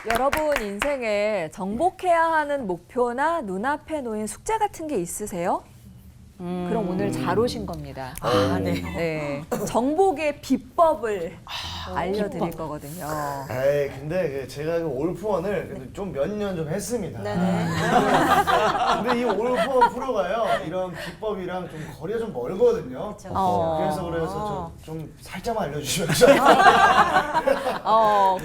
여러분 인생에 정복해야 하는 목표나 눈앞에 놓인 숙제 같은 게 있으세요? 그럼 오늘 잘 오신 겁니다. 네. 네. 정복의 비법을 알려드릴 거거든요. 에이, 근데 제가 올프원을 좀 몇 년 좀 했습니다. 네네. 근데 이 올프원 프로가요, 이런 비법이랑 좀 거리가 좀 멀거든요. 그래서 좀 살짝만 알려주시면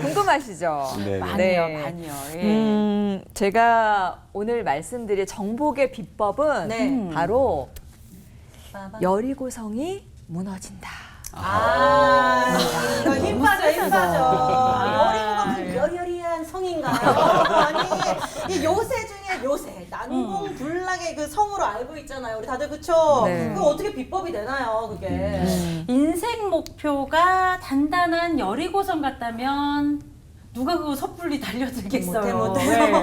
궁금하시죠? 네. 반이요. 예. 제가 오늘 말씀드릴 정복의 비법은 네. 바로 여리고성이 무너진다. 이거 힘 빠져, 힘 빠져. 여리고가 여리여리한 성인가요? 아니, 이 요새 중에 요새 난공불락의 그 성으로 알고 있잖아요. 우리 다들 그쵸? 네. 그거 어떻게 비법이 되나요, 그게? 인생 목표가 단단한 여리고성 같다면 누가 그거 섣불리 달려들겠어요. 못해. 네.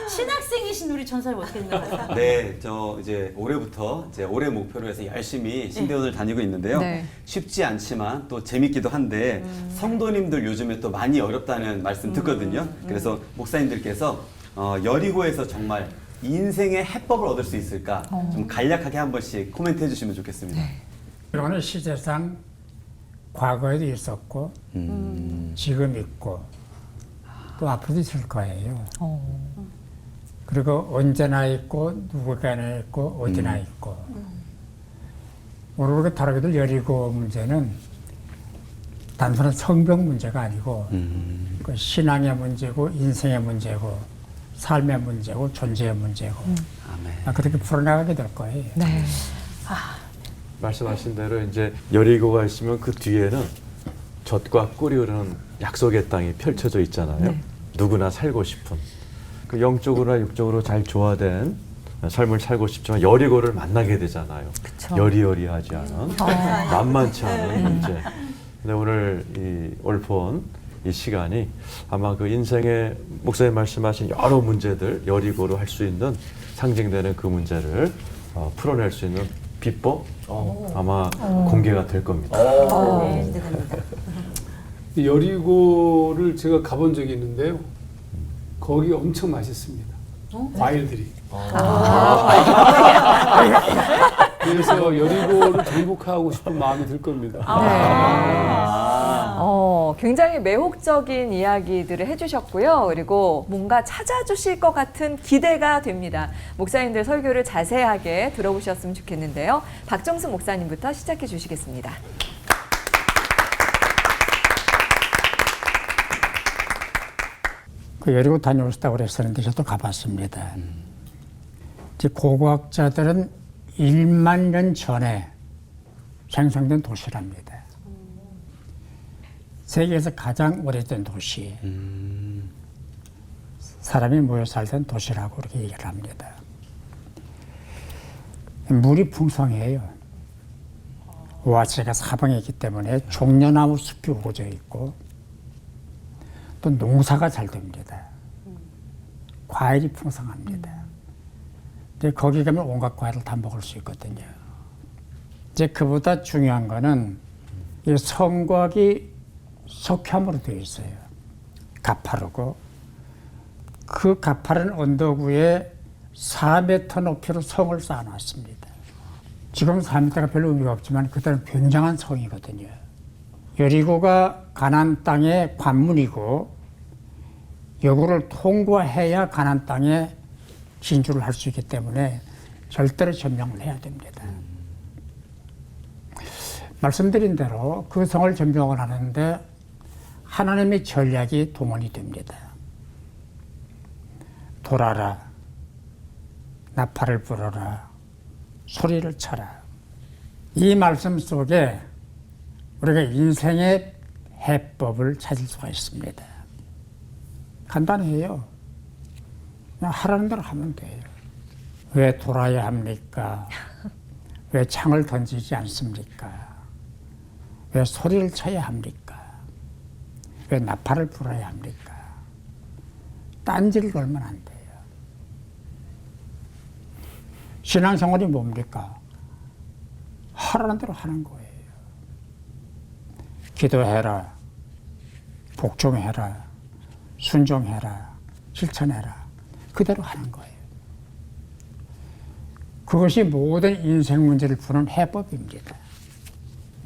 신학생이신 우리 전사님 어떻게 생각하세요? 네, 저 이제 올해부터 올해 목표로 해서 열심히 신대원을 다니고 있는데요. 네. 쉽지 않지만 또 재밌기도 한데 성도님들 요즘에 또 많이 어렵다는 말씀 듣거든요. 그래서 목사님들께서 여리고에서 정말 인생의 해법을 얻을 수 있을까 좀 간략하게 한 번씩 코멘트 해주시면 좋겠습니다. 이거는 시대상 과거에도 있었고 지금 있고 또 앞으로도 있을 거예요. 그리고 언제나 있고 누구나 있고 어디나 있고 오늘 우리가 다루게 될 여리고 문제는 단순한 성경 문제가 아니고 그 신앙의 문제고 인생의 문제고 삶의 문제고 존재의 문제고 아멘. 그렇게 풀어나가게 될 거예요. 네. 말씀하신 대로 이제 여리고가 있으면 그 뒤에는 젖과 꿀이 흐르는 약속의 땅이 펼쳐져 있잖아요. 네. 누구나 살고 싶은 그 영적으로나 육적으로 잘 조화된 삶을 살고 싶지만 여리고를 만나게 되잖아요. 그쵸. 여리여리하지 않은 만만치 않은 문제. 근데 오늘 이 올폰 이 시간이 아마 그 인생의 목사님 말씀하신 여러 문제들 여리고로 할 수 있는 상징되는 그 문제를 풀어낼 수 있는 비법 아마 공개가 될 겁니다. 네, 기대됩니다. 여리고를 제가 가본 적이 있는데요. 거기 엄청 맛있습니다. 과일들이. 그래서 여리고를 정복하고 싶은 마음이 들 겁니다. 굉장히 매혹적인 이야기들을 해주셨고요. 그리고 뭔가 찾아주실 것 같은 기대가 됩니다. 목사님들 설교를 자세하게 들어보셨으면 좋겠는데요. 박정승 목사님부터 시작해 주시겠습니다. 그 여리고 다녀오셨다고 그랬었는데 저도 가봤습니다. 이제 고고학자들은 1만 년 전에 생성된 도시랍니다. 세계에서 가장 오래된 도시, 사람이 모여 살던 도시라고 그렇게 얘기를 합니다. 물이 풍성해요. 오아시스가 사방에 있기 때문에 종려나무 숲이 우거져 있고 또 농사가 잘 됩니다. 과일이 풍성합니다. 근데 거기 가면 온갖 과일을 다 먹을 수 있거든요. 이제 그보다 중요한 거는 이 성곽이 석회암으로 되어 있어요. 가파르고 그 가파른 언덕 위에 4m 높이로 성을 쌓아놨습니다. 지금 4m가 별로 의미가 없지만 그때는 굉장한 성이거든요. 여리고가 가나안 땅의 관문이고 여구를 통과해야 가나안 땅에 진주를 할 수 있기 때문에 절대로 점령을 해야 됩니다. 말씀드린 대로 그 성을 점령을 하는데 하나님의 전략이 동원이 됩니다. 돌아라, 나팔을 불어라, 소리를 쳐라. 이 말씀 속에 우리가 인생의 해법을 찾을 수가 있습니다. 간단해요. 그냥 하라는 대로 하면 돼요. 왜 돌아야 합니까? 왜 창을 던지지 않습니까? 왜 소리를 쳐야 합니까? 왜 나팔을 불어야 합니까? 딴지를 걸면 안 돼요. 신앙생활이 뭡니까? 하라는 대로 하는 거예요. 기도해라, 복종해라, 순종해라, 실천해라. 그대로 하는 거예요. 그것이 모든 인생 문제를 푸는 해법입니다.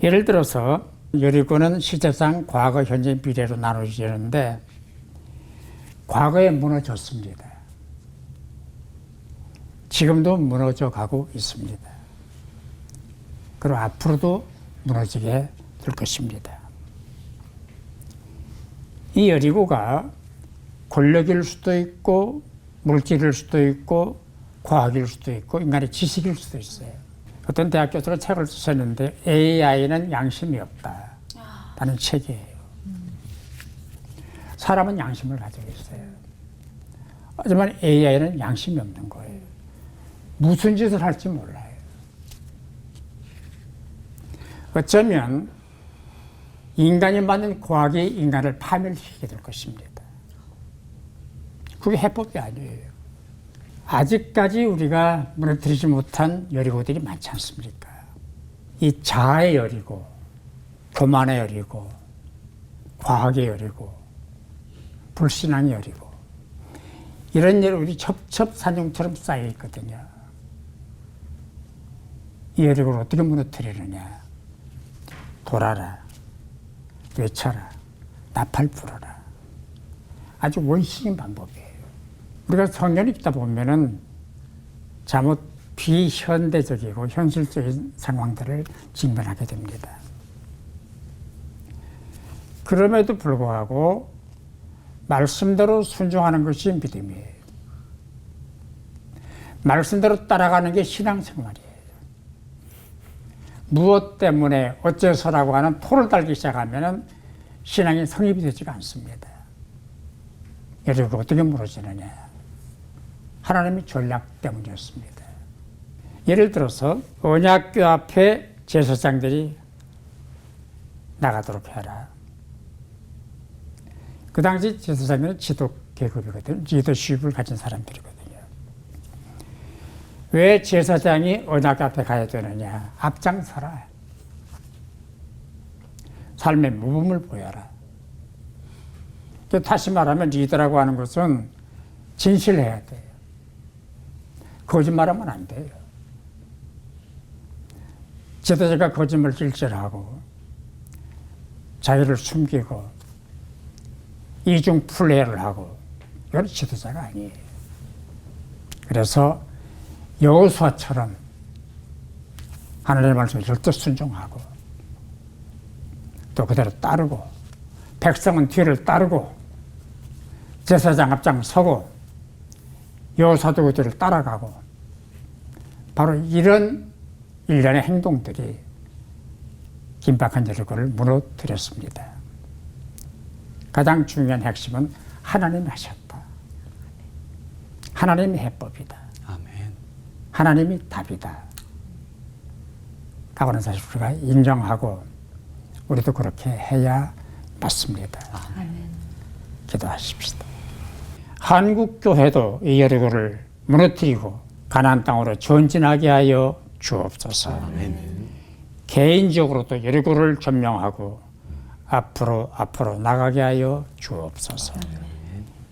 예를 들어서 여리고는 시제상 과거, 현재, 미래로 나눠지는데 과거에 무너졌습니다. 지금도 무너져 가고 있습니다. 그리고 앞으로도 무너지게 될 것입니다. 이 여리고가 권력일 수도 있고 물질일 수도 있고 과학일 수도 있고 인간의 지식일 수도 있어요. 어떤 대학 교수가 책을 쓰셨는데 AI는 양심이 없다 라는 책이에요. 사람은 양심을 가지고 있어요. 하지만 AI는 양심이 없는 거예요. 무슨 짓을 할지 몰라요. 어쩌면 인간이 만든 과학이 인간을 파멸시키게 될 것입니다. 그게 해법이 아니에요. 아직까지 우리가 무너뜨리지 못한 여리고들이 많지 않습니까? 이 자아의 여리고, 교만의 여리고, 과학의 여리고, 불신앙의 여리고, 이런 일 우리 첩첩산중처럼 쌓여 있거든요. 이 여리고를 어떻게 무너뜨리느냐? 돌아라, 외쳐라, 나팔 불어라. 아주 원시적인 방법이에요. 우리가 성경을 읽다 보면은 잘못 비현대적이고 현실적인 상황들을 직면하게 됩니다. 그럼에도 불구하고 말씀대로 순종하는 것이 믿음이에요. 말씀대로 따라가는 게 신앙생활이에요. 무엇 때문에 어째서라고 하는 토를 달기 시작하면 신앙이 성립이 되지가 않습니다. 여리고가 어떻게 무너지느냐? 하나님의 전략 때문이었습니다. 예를 들어서 언약궤 앞에 제사장들이 나가도록 해라. 그 당시 제사장들은 지도 계급이거든요. 리더십을 가진 사람들이거든요. 왜 제사장이 언약 앞에 가야 되느냐? 앞장서라. 삶의 모범을 보여라. 다시 말하면 리더라고 하는 것은 진실해야 돼요. 거짓말하면 안 돼요. 지도자가 거짓말 질질하고 자기를 숨기고 이중 플레이를 하고 이건 지도자가 아니에요. 그래서 여호수아처럼 하나님의 말씀에 절대 순종하고 또 그대로 따르고 백성은 뒤를 따르고 제사장 앞장 서고 여호수아도 그들을 따라가고 바로 이런 일련의 행동들이 긴박한 여리고를 무너뜨렸습니다. 가장 중요한 핵심은 하나님이 하셨다. 하나님이 해법이다. 아멘. 하나님이 답이다. 라고는 사실 우리가 인정하고 우리도 그렇게 해야 맞습니다. 기도하십시다. 한국 교회도 이 여리고를 무너뜨리고 가나안 땅으로 전진하게 하여 주옵소서. 개인적으로도 여리고를 점령하고 앞으로 나가게 하여 주옵소서.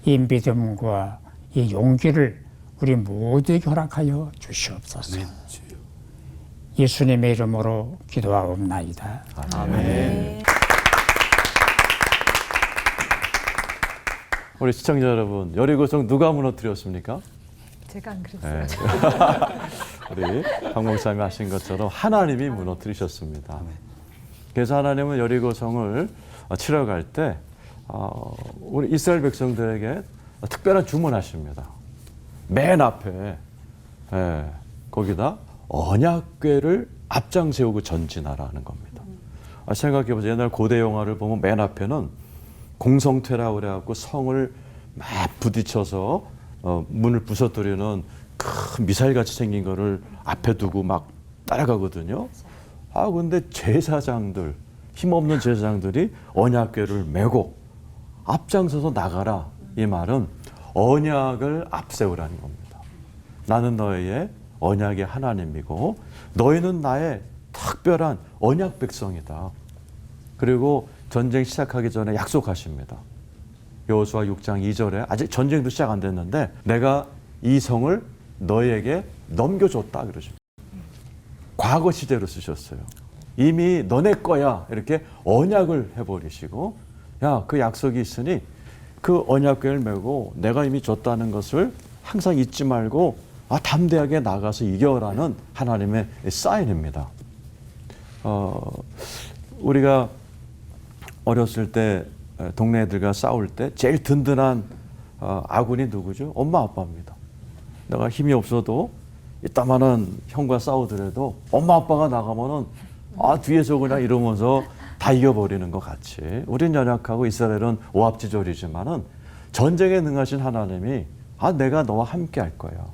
이 믿음과 이 용기를 우리 모두에게 허락하여 주시옵소서. 예수님의 이름으로 기도하옵나이다. 아멘. 우리 시청자 여러분, 여리고성 누가 무너뜨렸습니까? 제가 안 그랬어요. 네. 우리 박 목사님이 하신 것처럼 하나님이 무너뜨리셨습니다. 그래서 하나님은 여리고성을 치러 갈 때 우리 이스라엘 백성들에게 특별한 주문하십니다. 맨 앞에 거기다 언약궤를 앞장 세우고 전진하라는 겁니다. 생각해보세요. 옛날 고대 영화를 보면 맨 앞에는 공성퇴라고 그래갖고 성을 막 부딪혀서 문을 부서뜨리는 큰 미사일같이 생긴 거를 앞에 두고 막 따라가거든요. 근데 제사장들, 힘없는 제사장들이 언약궤를 메고 앞장서서 나가라. 이 말은 언약을 앞세우라는 겁니다. 나는 너희의 언약의 하나님이고 너희는 나의 특별한 언약 백성이다. 그리고 전쟁 시작하기 전에 약속하십니다. 여호수아 6장 2절에 아직 전쟁도 시작 안 됐는데 내가 이 성을 너희에게 넘겨줬다 그러십니다. 과거 시제로 쓰셨어요. 이미 너네 거야 이렇게 언약을 해버리시고 그 약속이 있으니 그 언약궤를 메고 내가 이미 줬다는 것을 항상 잊지 말고 담대하게 나가서 이겨라는 하나님의 사인입니다. 우리가 어렸을 때 동네 애들과 싸울 때 제일 든든한 아군이 누구죠? 엄마 아빠입니다. 내가 힘이 없어도 이따만한 형과 싸우더라도 엄마 아빠가 나가면은 뒤에서 그냥 이러면서 다 이겨버리는 것 같이 우린 연약하고 이스라엘은 오합지졸이지만은 전쟁에 능하신 하나님이 내가 너와 함께 할 거야.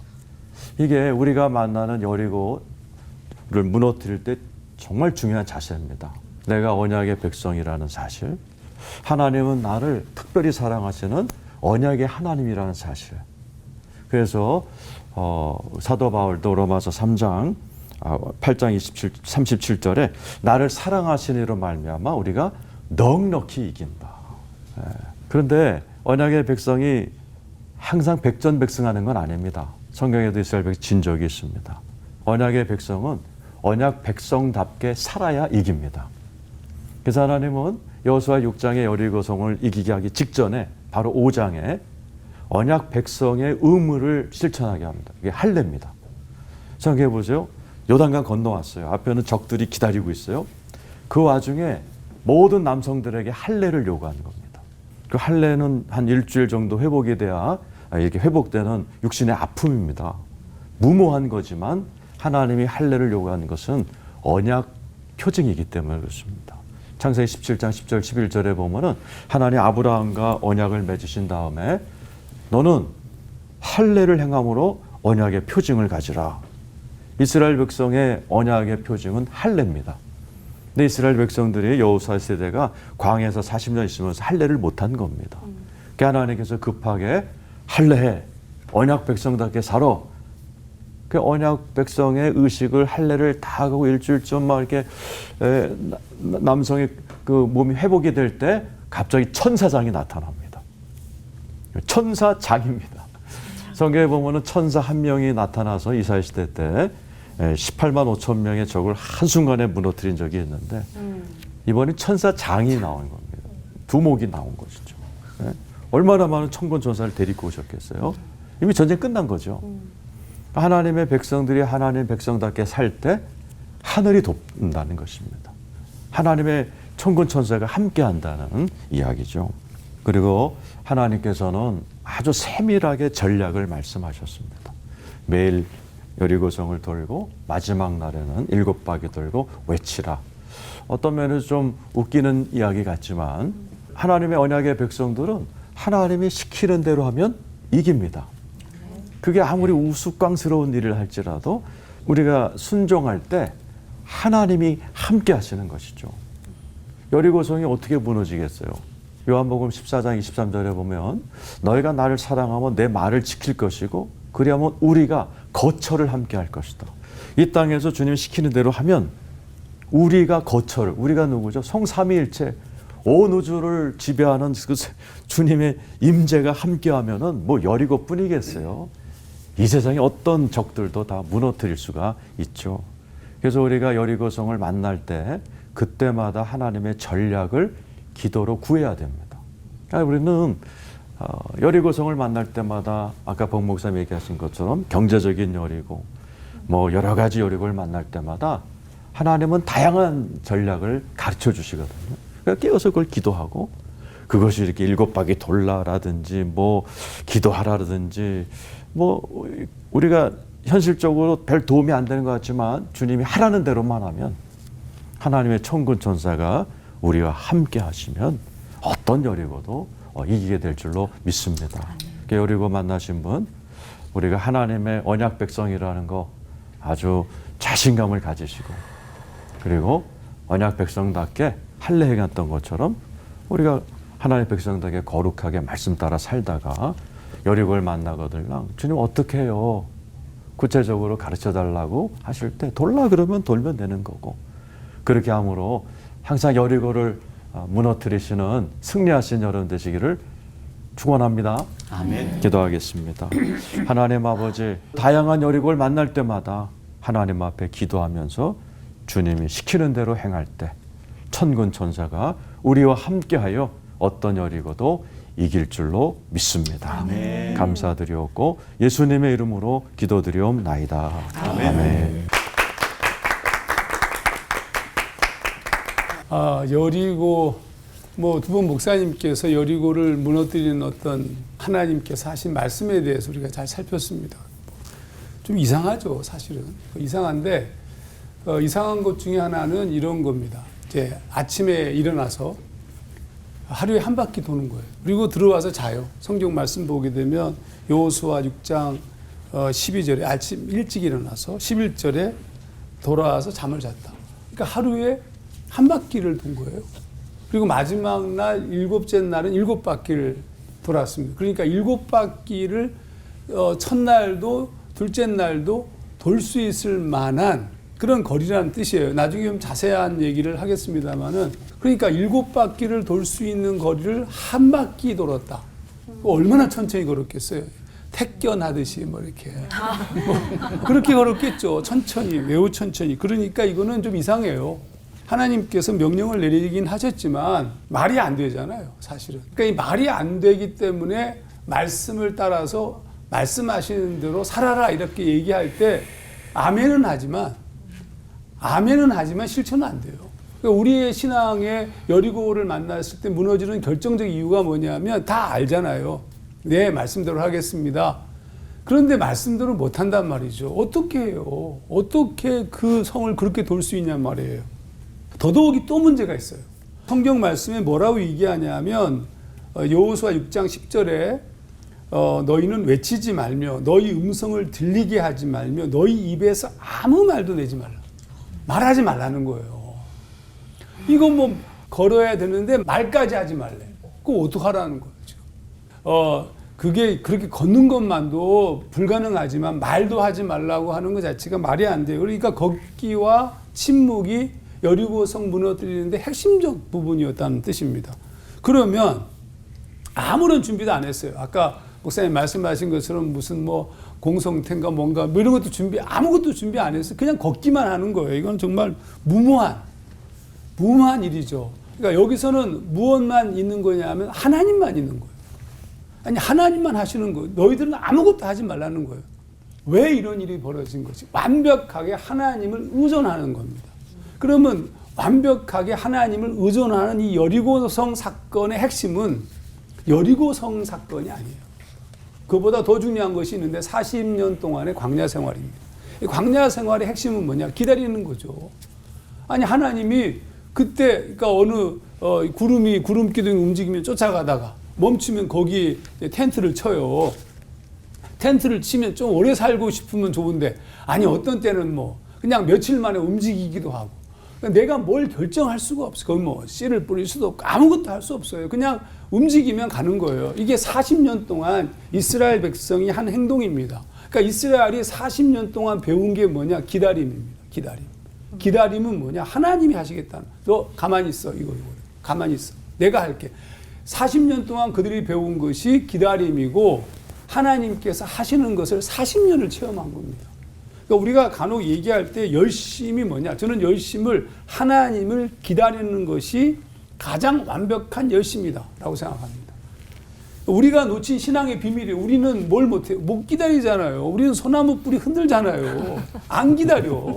이게 우리가 만나는 여리고를 무너뜨릴 때 정말 중요한 자세입니다. 내가 언약의 백성이라는 사실, 하나님은 나를 특별히 사랑하시는 언약의 하나님이라는 사실. 그래서 사도 바울도 로마서 3장 8장 37절에 나를 사랑하시니로 말미암아 우리가 넉넉히 이긴다. 그런데 언약의 백성이 항상 백전백승하는 건 아닙니다. 성경에도 이스라엘 백성 진 적이 있습니다. 언약의 백성은 언약 백성답게 살아야 이깁니다. 그래서 하나님은 여호수아 6장의 여리고성을 이기게 하기 직전에 바로 5장에 언약 백성의 의무를 실천하게 합니다. 이게 할례입니다. 생각해 보세요. 요단강 건너왔어요. 앞에는 적들이 기다리고 있어요. 그 와중에 모든 남성들에게 할례를 요구하는 겁니다. 그 할례는 한 일주일 정도 회복이 돼야 이렇게 회복되는 육신의 아픔입니다. 무모한 거지만 하나님이 할례를 요구하는 것은 언약 표징이기 때문에 그렇습니다. 창세기 17장 10절 11절에 보면은 하나님 아브라함과 언약을 맺으신 다음에 너는 할례를 행함으로 언약의 표징을 가지라. 이스라엘 백성의 언약의 표징은 할례입니다. 근데 이스라엘 백성들이 여호수아 세대가 광야에서 40년 있으면서 할례를 못한 겁니다. 그러니까 하나님께서 급하게 할례해, 언약 백성답게 살아. 그 언약 백성의 의식을 할례를 다 하고 일주일쯤 막 이렇게 남성의 그 몸이 회복이 될 때 갑자기 천사장이 나타납니다. 천사장입니다. 성경에 보면은 천사 한 명이 나타나서 이스라엘 시대 때 18만 5천 명의 적을 한순간에 무너뜨린 적이 있는데 이번에 천사장이 나온 겁니다. 두목이 나온 것이죠. 얼마나 많은 천군 천사를 데리고 오셨겠어요? 이미 전쟁 끝난 거죠. 하나님의 백성들이 하나님의 백성답게 살 때 하늘이 돕는다는 것입니다. 하나님의 천군 천사가 함께 한다는 이야기죠. 그리고 하나님께서는 아주 세밀하게 전략을 말씀하셨습니다. 매일 여리고성을 돌고 마지막 날에는 7바퀴 돌고 외치라. 어떤 면에서 좀 웃기는 이야기 같지만 하나님의 언약의 백성들은 하나님이 시키는 대로 하면 이깁니다. 그게 아무리 우스꽝스러운 일을 할지라도 우리가 순종할 때 하나님이 함께 하시는 것이죠. 여리고성이 어떻게 무너지겠어요? 요한복음 14장 23절에 보면 너희가 나를 사랑하면 내 말을 지킬 것이고 그리하면 우리가 거처를 함께 할 것이다. 이 땅에서 주님이 시키는 대로 하면 우리가 거처를, 우리가 누구죠? 성삼위일체 온 우주를 지배하는 그 주님의 임재가 함께하면은 뭐 여리고뿐이겠어요. 이 세상의 어떤 적들도 다 무너뜨릴 수가 있죠. 그래서 우리가 여리고성을 만날 때 그때마다 하나님의 전략을 기도로 구해야 됩니다. 그러니까 우리는 여리고성을 만날 때마다 아까 박 목사님 얘기하신 것처럼 경제적인 여리고 뭐 여러 가지 여리고를 만날 때마다 하나님은 다양한 전략을 가르쳐 주시거든요. 그러니까 깨어서 그걸 기도하고 그것이 이렇게 7바퀴 돌라라든지 뭐 기도하라든지 뭐 우리가 현실적으로 별 도움이 안 되는 것 같지만 주님이 하라는 대로만 하면 하나님의 천군 천사가 우리와 함께 하시면 어떤 여리고도 이기게 될 줄로 믿습니다. 여리고 만나신 분, 우리가 하나님의 언약 백성이라는 거 아주 자신감을 가지시고 그리고 언약 백성답게 할례 행했던 것처럼 우리가 하나님의 백성답게 거룩하게 말씀 따라 살다가 여리고를 만나거들랑 주님 어떻게 해요? 구체적으로 가르쳐달라고 하실 때 돌라 그러면 돌면 되는 거고 그렇게 함으로 항상 여리고를 무너뜨리시는 승리하신 여러분 되시기를 축원합니다. 아멘. 기도하겠습니다. 하나님 아버지, 다양한 여리고를 만날 때마다 하나님 앞에 기도하면서 주님이 시키는 대로 행할 때 천군 천사가 우리와 함께하여 어떤 여리고도 이길 줄로 믿습니다. 아멘. 감사드리옵고 예수님의 이름으로 기도드리옵나이다. 아멘. 여리고 뭐 두 분 목사님께서 여리고를 무너뜨리는 어떤 하나님께서 하신 말씀에 대해서 우리가 잘 살폈습니다. 좀 이상하죠, 사실은. 이상한데 이상한 것 중에 하나는 이런 겁니다. 이제 아침에 일어나서 하루에 한 바퀴 도는 거예요. 그리고 들어와서 자요. 성경 말씀 보게 되면 여호수아 6장 12절에 아침 일찍 일어나서 11절에 돌아와서 잠을 잤다. 그러니까 하루에 한 바퀴를 돈 거예요. 그리고 마지막 날 7째 날은 7바퀴를 돌았습니다. 그러니까 7바퀴를 첫날도 둘째 날도 돌 수 있을 만한 그런 거리라는 뜻이에요. 나중에 좀 자세한 얘기를 하겠습니다만은 그러니까 7바퀴를 돌 수 있는 거리를 한 바퀴 돌았다. 얼마나 천천히 걸었겠어요. 택견하듯이 뭐 이렇게 그렇게 걸었겠죠. 천천히, 매우 천천히. 그러니까 이거는 좀 이상해요. 하나님께서 명령을 내리긴 하셨지만 말이 안 되잖아요, 사실은. 그러니까 이 말이 안 되기 때문에 말씀을 따라서 말씀하시는 대로 살아라 이렇게 얘기할 때 아멘은 하지만 실천은 안 돼요. 그러니까 우리의 신앙의 여리고를 만났을 때 무너지는 결정적 이유가 뭐냐면 다 알잖아요. 네, 말씀대로 하겠습니다. 그런데 말씀대로 못 한단 말이죠. 어떻게 해요? 어떻게 그 성을 그렇게 돌 수 있냔 말이에요. 더더욱이 또 문제가 있어요. 성경 말씀에 뭐라고 얘기하냐면 여호수아 6장 10절에 너희는 외치지 말며 너희 음성을 들리게 하지 말며 너희 입에서 아무 말도 내지 말라. 말하지 말라는 거예요. 이거 뭐 걸어야 되는데 말까지 하지 말래. 그거 어떡하라는 거예요, 지금. 그게 그렇게 걷는 것만도 불가능하지만 말도 하지 말라고 하는 것 자체가 말이 안 돼요. 그러니까 걷기와 침묵이 여리고성 무너뜨리는데 핵심적 부분이었다는 뜻입니다. 그러면 아무런 준비도 안 했어요. 아까 목사님 말씀하신 것처럼 무슨 뭐 공성태인가 뭔가 뭐 이런 것도 아무것도 준비 안 했어요. 그냥 걷기만 하는 거예요. 이건 정말 무모한 일이죠. 그러니까 여기서는 무엇만 있는 거냐면 하나님만 있는 거예요. 아니 하나님만 하시는 거예요. 너희들은 아무것도 하지 말라는 거예요. 왜 이런 일이 벌어진 것이? 완벽하게 하나님을 의존하는 겁니다. 그러면 완벽하게 하나님을 의존하는 이 여리고성 사건의 핵심은 여리고성 사건이 아니에요. 그보다 더 중요한 것이 있는데 40년 동안의 광야 생활입니다. 이 광야 생활의 핵심은 뭐냐? 기다리는 거죠. 아니 하나님이 그때 그러니까 어느 구름 기둥이 움직이면 쫓아가다가 멈추면 거기 텐트를 쳐요. 텐트를 치면 좀 오래 살고 싶으면 좋은데 아니 어떤 때는 뭐 그냥 며칠 만에 움직이기도 하고 그러니까 내가 뭘 결정할 수가 없어. 거기 뭐 씨를 뿌릴 수도 없고 아무것도 할 수 없어요. 그냥 움직이면 가는 거예요. 이게 40년 동안 이스라엘 백성이 한 행동입니다. 그러니까 이스라엘이 40년 동안 배운 게 뭐냐? 기다림입니다. 기다림. 기다림은 뭐냐? 하나님이 하시겠다는. 너 가만히 있어. 이거. 가만히 있어. 내가 할게. 40년 동안 그들이 배운 것이 기다림이고 하나님께서 하시는 것을 40년을 체험한 겁니다. 그러니까 우리가 간혹 얘기할 때 열심이 뭐냐? 저는 열심을 하나님을 기다리는 것이 가장 완벽한 열심이다라고 생각합니다. 우리가 놓친 신앙의 비밀이 우리는 뭘 못해요? 못 기다리잖아요. 우리는 소나무 뿌리 흔들잖아요. 안 기다려.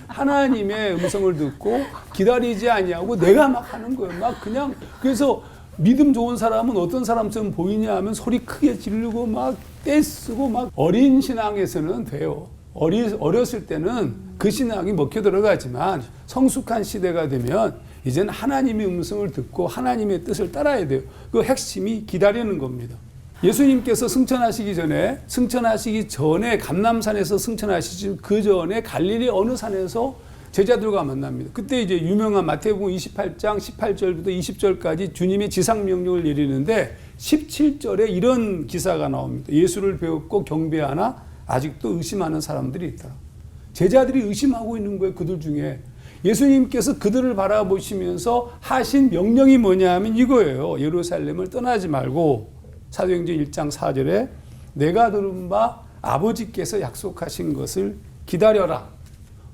하나님의 음성을 듣고 기다리지 아니하고 내가 막 하는 거예요. 막 그냥 그래서 믿음 좋은 사람은 어떤 사람처럼 보이냐 하면 소리 크게 지르고 막 떼쓰고 막 어린 신앙에서는 돼요. 어렸을 때는 그 신앙이 먹혀 들어가지만 성숙한 시대가 되면 이제는 하나님의 음성을 듣고 하나님의 뜻을 따라야 돼요. 그 핵심이 기다리는 겁니다. 예수님께서 승천하시기 전에 감람산에서 승천하시지 그 전에 갈릴리 어느 산에서 제자들과 만납니다. 그때 이제 유명한 마태복음 28장 18절부터 20절까지 주님의 지상명령을 내리는데 17절에 이런 기사가 나옵니다. 예수를 배웠고 경배하나 아직도 의심하는 사람들이 있더라. 제자들이 의심하고 있는 거예요. 그들 중에. 예수님께서 그들을 바라보시면서 하신 명령이 뭐냐 하면 이거예요. 예루살렘을 떠나지 말고 사도행전 1장 4절에 내가 들은 바 아버지께서 약속하신 것을 기다려라.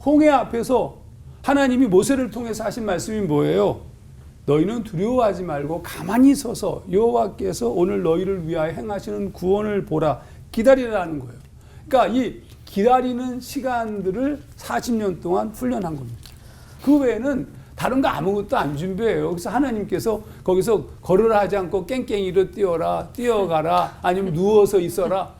홍해 앞에서 하나님이 모세를 통해서 하신 말씀이 뭐예요? 너희는 두려워하지 말고 가만히 서서 여호와께서 오늘 너희를 위하여 행하시는 구원을 보라. 기다리라는 거예요. 그러니까 이 기다리는 시간들을 40년 동안 훈련한 겁니다. 그 외에는 다른 거 아무것도 안 준비해요. 그래서 하나님께서 거기서 걸으라 하지 않고 깽깽이로 뛰어가라 아니면 누워서 있어라.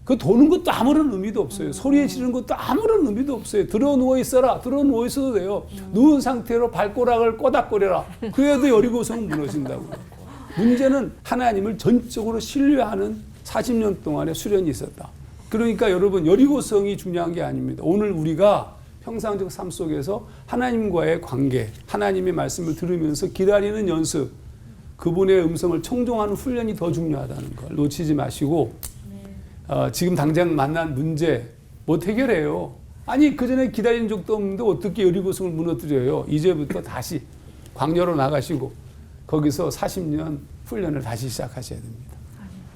그 도는 것도 아무런 의미도 없어요. 소리에 지르는 것도 아무런 의미도 없어요. 들어 누워 있어라. 들어 누워 있어도 돼요. 누운 상태로 발꼬락을 꼬닥거려라. 그래도 여리고성은 무너진다고요. 문제는 하나님을 전적으로 신뢰하는 40년 동안의 수련이 있었다. 그러니까 여러분 여리고성이 중요한 게 아닙니다. 오늘 우리가 평상적 삶 속에서 하나님과의 관계, 하나님의 말씀을 들으면서 기다리는 연습, 그분의 음성을 청종하는 훈련이 더 중요하다는 걸 놓치지 마시고 지금 당장 만난 문제 못 해결해요. 아니 그전에 기다린 적도 없는데 어떻게 여리고성을 무너뜨려요. 이제부터 다시 광야로 나가시고 거기서 40년 훈련을 다시 시작하셔야 됩니다.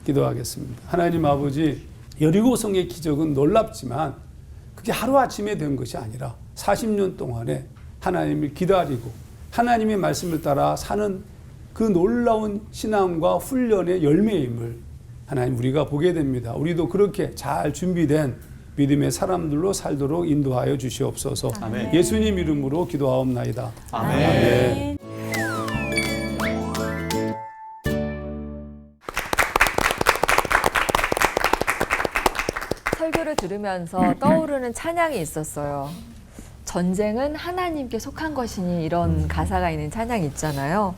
기도하겠습니다. 하나님 아버지, 여리고성의 기적은 놀랍지만 그게 하루아침에 된 것이 아니라 40년 동안에 하나님을 기다리고 하나님의 말씀을 따라 사는 그 놀라운 신앙과 훈련의 열매임을 하나님 우리가 보게 됩니다. 우리도 그렇게 잘 준비된 믿음의 사람들로 살도록 인도하여 주시옵소서. 아멘. 예수님 이름으로 기도하옵나이다. 아멘. 아멘. 설교를 들으면서 떠오르는 찬양이 있었어요. 전쟁은 하나님께 속한 것이니 이런 가사가 있는 찬양이 있잖아요.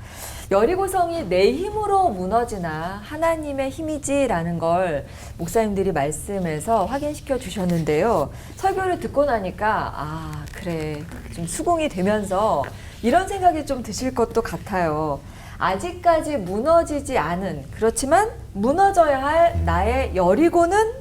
여리고성이 내 힘으로 무너지나 하나님의 힘이지라는 걸 목사님들이 말씀에서 확인시켜 주셨는데요. 설교를 듣고 나니까 아 그래 좀 수긍이 되면서 이런 생각이 좀 드실 것도 같아요. 아직까지 무너지지 않은 그렇지만 무너져야 할 나의 여리고는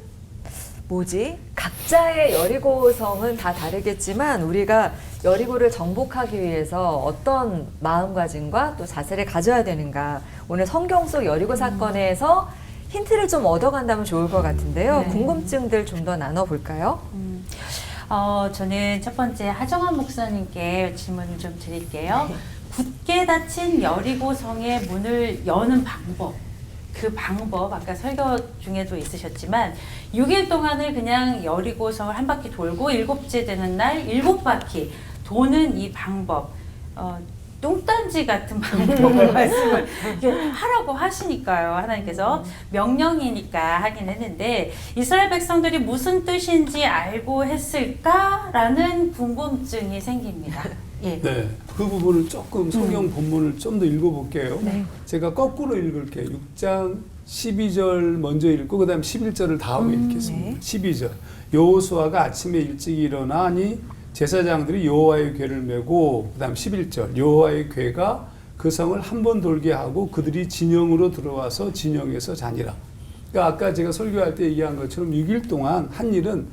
뭐지? 각자의 여리고성은 다 다르겠지만 우리가 여리고를 정복하기 위해서 어떤 마음가짐과 또 자세를 가져야 되는가 오늘 성경 속 여리고 사건에서 힌트를 좀 얻어간다면 좋을 것 같은데요. 네. 궁금증들 좀 더 나눠볼까요? 저는 첫 번째 하정환 목사님께 질문을 좀 드릴게요. 굳게 닫힌 여리고성의 문을 여는 방법, 그 방법 아까 설교 중에도 있으셨지만 6일 동안을 그냥 여리고성을 한 바퀴 돌고 7째 되는 날 7바퀴 도는 이 방법 뚱딴지 같은 방법을 말씀을 이렇게 하라고 하시니까요. 하나님께서 명령이니까 하긴 했는데 이스라엘 백성들이 무슨 뜻인지 알고 했을까라는 궁금증이 생깁니다. 예. 네, 그 부분을 조금 성경 본문을 좀 더 읽어볼게요. 제가 거꾸로 읽을게요. 6장 12절 먼저 읽고 그 다음 11절을 다음에 읽겠습니다. 12절 여호수아가 아침에 일찍 일어나니 제사장들이 여호와의 궤를 메고 그 다음 11절 여호와의 궤가 그 성을 한 번 돌게 하고 그들이 진영으로 들어와서 진영에서 자니라. 그러니까 아까 제가 설교할 때 얘기한 것처럼 6일 동안 한 일은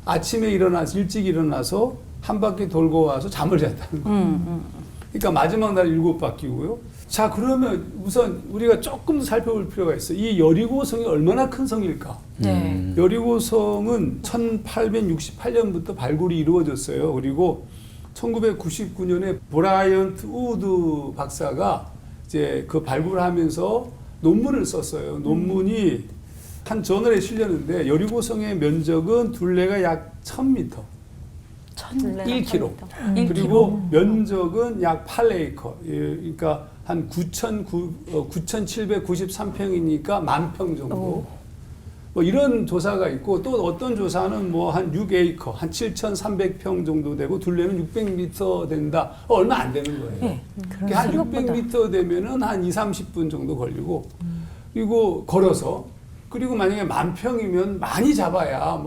아침에 일어나서 일찍 일어나서 한 바퀴 돌고 와서 잠을 잤다는 거예요. 그러니까 마지막 날 7바퀴고요. 자, 그러면 우선 우리가 조금 더 살펴볼 필요가 있어요. 이 여리고성이 얼마나 큰 성일까? 여리고성은 1868년부터 발굴이 이루어졌어요. 그리고 1999년에 브라이언트 우드 박사가 이제 그 발굴을 하면서 논문을 썼어요. 논문이 한 저널에 실렸는데 여리고성의 면적은 둘레가 약 1000m. 1km. 그리고 면적은 약 8에이커. 그러니까 한 9,793평이니까 10,000평 정도. 뭐 이런 조사가 있고 또 어떤 조사는 뭐 한 6에이커, 한 7,300평 정도 되고 둘레는 600m 된다. 얼마 안 되는 거예요. 그러니까 한 600m 되면은 한 2-30분 정도 걸리고 그리고 걸어서 그리고 만약에 10,000평이면 많이 잡아야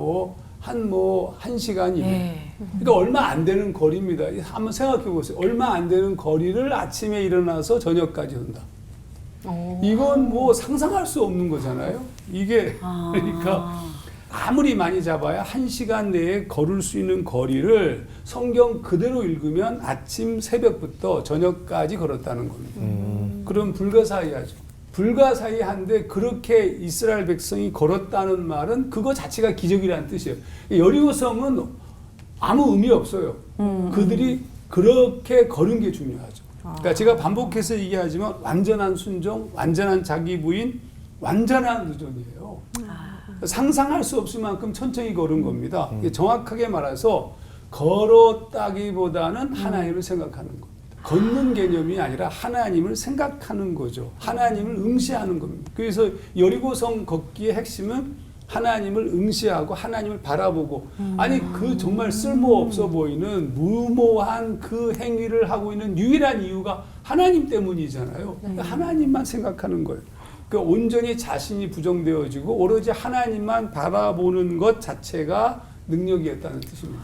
한 1시간이면 그러니까 얼마 안 되는 거리입니다. 한번 생각해 보세요. 얼마 안 되는 거리를 아침에 일어나서 저녁까지 한다. 이건 뭐 상상할 수 없는 거잖아요. 이게 그러니까 아무리 많이 잡아야 1시간 내에 걸을 수 있는 거리를 성경 그대로 읽으면 아침 새벽부터 저녁까지 걸었다는 겁니다. 그럼 불가사의하죠. 불가사의한데 그렇게 이스라엘 백성이 걸었다는 말은 그거 자체가 기적이라는 뜻이에요. 여리고성은 아무 의미 없어요. 그들이 그렇게 걸은 게 중요하죠. 그러니까 제가 반복해서 얘기하지만 완전한 순종, 완전한 자기 부인, 완전한 의존이에요. 상상할 수 없을 만큼 천천히 걸은 겁니다. 정확하게 말해서 걸었다기보다는 하나님을 생각하는 겁니다. 걷는 개념이 아니라 하나님을 생각하는 거죠. 하나님을 응시하는 겁니다. 그래서 여리고성 걷기의 핵심은 하나님을 응시하고 하나님을 바라보고 아니 그 정말 쓸모없어 보이는 무모한 그 행위를 하고 있는 유일한 이유가 하나님 때문이잖아요. 그러니까 하나님만 생각하는 거예요. 그러니까 온전히 자신이 부정되어지고 오로지 하나님만 바라보는 것 자체가 능력이었다는 뜻입니다.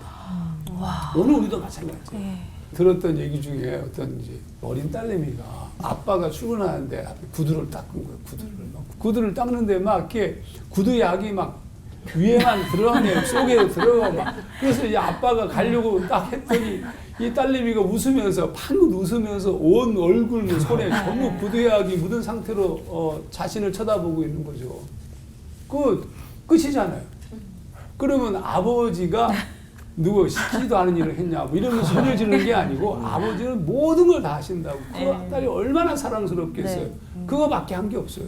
오늘 우리도 마찬가지예요. 들었던 얘기 중에 어떤 이제 어린 딸내미가 아빠가 출근하는데 앞에 구두를 닦은 거예요. 구두를 닦는데 막 이렇게 구두 약이 막 위에만 들어가네 속에 들어가 막 그래서 이제 아빠가 가려고 딱 했더니 이 딸내미가 웃으면서 방긋 웃으면서 온 얼굴 손에 전부 구두 약이 묻은 상태로 자신을 쳐다보고 있는 거죠. 끝이잖아요. 그러면 아버지가 누구 시키지도 않은 일을 했냐 뭐 이러면서 소리를 지르는 게 아니고 아버지는 모든 걸 다 하신다고. 그 딸이 얼마나 사랑스럽겠어요. 그거밖에 한 게 없어요.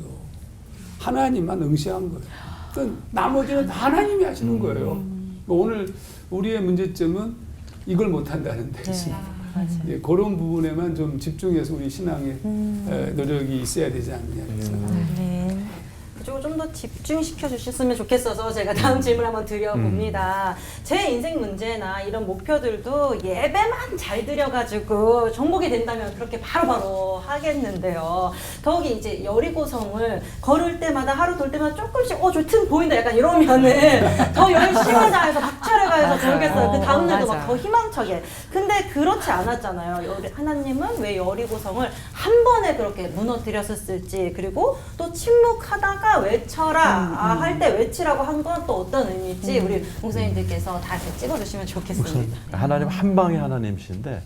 하나님만 응시한 거예요. 그러니까 나머지는 다 하나님이 하시는 거예요. 오늘 우리의 문제점은 이걸 못한다는 데 있습니다. 예, 그런 부분에만 좀 집중해서 우리 신앙의 노력이 있어야 되지 않느냐 생각합니다. 그쪽을 좀 더 집중시켜 주셨으면 좋겠어서 제가 다음 질문 한번 드려봅니다. 제 인생 문제나 이런 목표들도 예배만 잘 드려가지고 정복이 된다면 그렇게 바로바로 하겠는데요. 더욱이 이제 여리고성을 걸을 때마다 하루 돌 때마다 조금씩 저 틈 보인다 약간 이러면은 더 열심을 다해서 박차를 가해서 돌겠어요. 그 다음날도 막 더 희망차게. 근데 그렇지 않았잖아요. 하나님은 왜 여리고성을 한 번에 그렇게 무너뜨렸었을지 그리고 또 침묵하다가 외쳐라 할 때 외치라고 한 건 또 어떤 의미일지 우리 목사님들께서 다 이렇게 찍어주시면 좋겠습니다. 하나님 한 방의 하나님이신데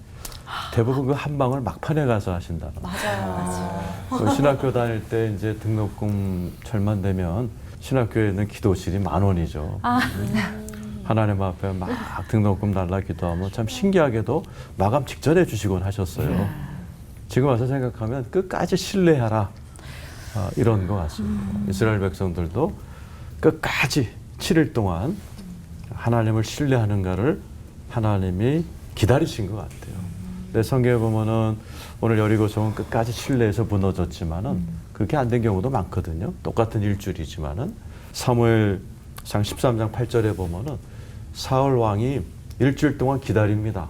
대부분 그 한 방을 막판에 가서 하신다는 맞아요. 신학교 다닐 때 이제 등록금 절만 되면 신학교에 있는 기도실이 10,000원이죠. 하나님 앞에 막 등록금 달라 기도하면 참 신기하게도 마감 직전에 주시곤 하셨어요. 지금 와서 생각하면 끝까지 신뢰하라. 이런 것 같습니다. 이스라엘 백성들도 끝까지 7일 동안 하나님을 신뢰하는가를 하나님이 기다리신 것 같아요. 근데 성경에 보면은 오늘 여리고성은 끝까지 신뢰해서 무너졌지만은 그렇게 안 된 경우도 많거든요. 똑같은 일주일이지만은 사무엘상 13장 8절에 보면은 사울 왕이 일주일 동안 기다립니다.